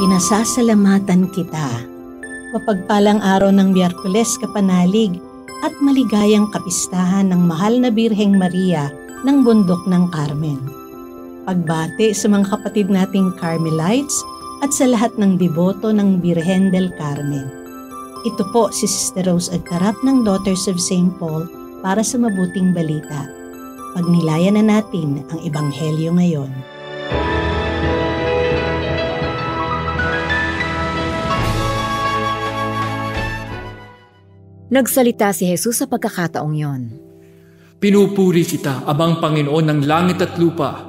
Pinasasalamatan kita. Mapagpalang araw ng Miyerkules Kapanalig at maligayang kapistahan ng mahal na Birheng Maria ng Bundok ng Carmen. Pagbati sa mga kapatid nating Carmelites at sa lahat ng deboto ng Birhen del Carmen. Ito po si Sister Rose Agtarap ng Daughters of St. Paul para sa mabuting balita. Pagnilayan na natin ang Ebanghelyo ngayon. Nagsalita si Jesus sa pagkakataong yon. Pinupuri kita, Amang Panginoon ng langit at lupa,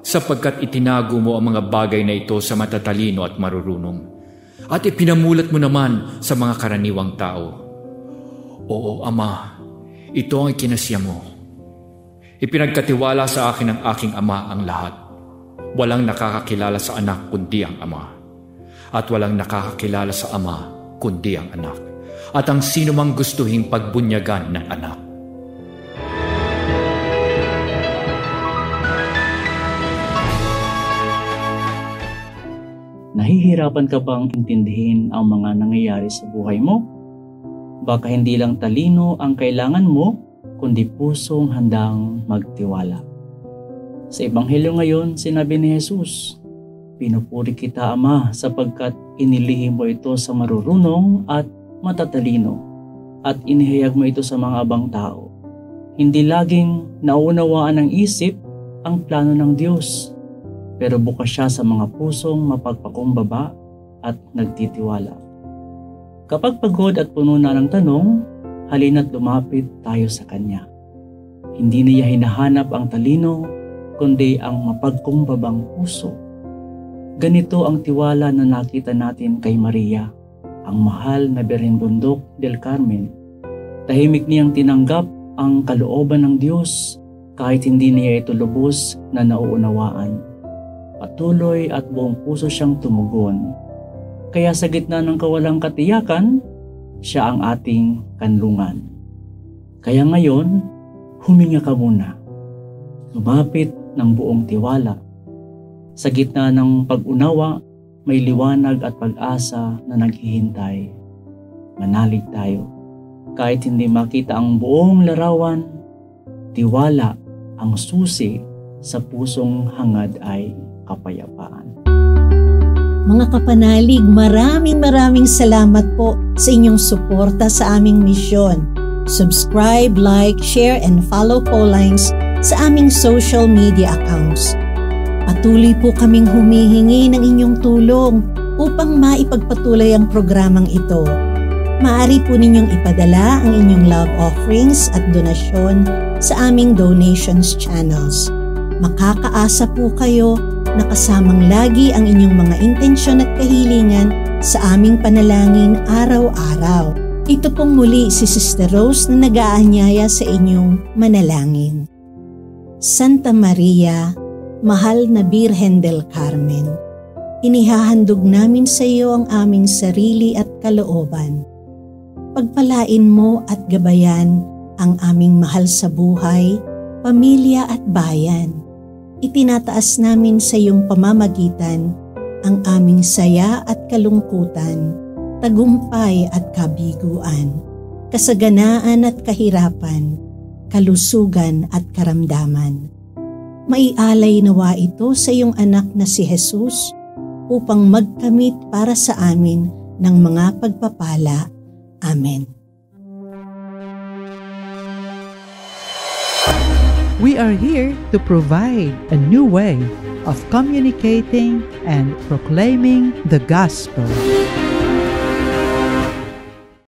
sapagkat itinago mo ang mga bagay na ito sa matatalino at marurunong, at ipinamulat mo naman sa mga karaniwang tao. Oo, Ama, ito ang ikinasya mo. Ipinagkatiwala sa akin ng aking Ama ang lahat. Walang nakakakilala sa anak kundi ang Ama, at walang nakakakilala sa Ama kundi ang anak, at ang sino mang gustuhing pagbunyagan ng anak. Nahihirapan ka bang intindihin ang mga nangyayari sa buhay mo? Baka hindi lang talino ang kailangan mo, kundi pusong handang magtiwala. Sa Ebanghelyo ngayon, sinabi ni Jesus, "Pinupuri kita, Ama, sapagkat inilihim mo ito sa marurunong at matatalino, at inihayag mo ito sa mga abang tao. Hindi laging nauunawaan ng isip ang plano ng Diyos, pero bukas siya sa mga pusong mapagpakumbaba at nagtitiwala." Kapag pagod at puno na ng tanong, halina't lumapit tayo sa Kanya. Hindi niya hinahanap ang talino, kundi ang mapagkumbabang puso. Ganito ang tiwala na nakita natin kay Maria, ang mahal na Birhen Bundok del Carmen. Tahimik niyang tinanggap ang kalooban ng Diyos kahit hindi niya ito lubos na nauunawaan. Patuloy at buong puso siyang tumugon. Kaya sa gitna ng kawalang katiyakan, siya ang ating kanlungan. Kaya ngayon, huminga ka muna. Lumapit ng buong tiwala. Sa gitna ng pag-unawa, may liwanag at pag-asa na naghihintay. Manalig tayo. Kahit hindi makita ang buong larawan, tiwala ang susi sa pusong hangad ay kapayapaan. Mga kapanalig, maraming salamat po sa inyong suporta sa aming misyon. Subscribe, like, share, and follow Paulines sa aming social media accounts. Patuloy po kaming humihingi ng inyong tulong upang maipagpatuloy ang programang ito. Maaari po ninyong ipadala ang inyong love offerings at donasyon sa aming donations channels. Makakaasa po kayo na kasamang lagi ang inyong mga intensyon at kahilingan sa aming panalangin araw-araw. Ito pong muli si Sister Rose na nag-aanyaya sa inyong manalangin. Santa Maria, mahal na Birhen del Carmen, inihahandog namin sa iyo ang aming sarili at kalooban. Pagpalain mo at gabayan ang aming mahal sa buhay, pamilya at bayan. Itinataas namin sa iyong pamamagitan ang aming saya at kalungkutan, tagumpay at kabiguan, kasaganaan at kahirapan, kalusugan at karamdaman. Maialay nawa ito sa iyong anak na si Jesus upang magkamit para sa amin ng mga pagpapala. Amen. We are here to provide a new way of communicating and proclaiming the gospel.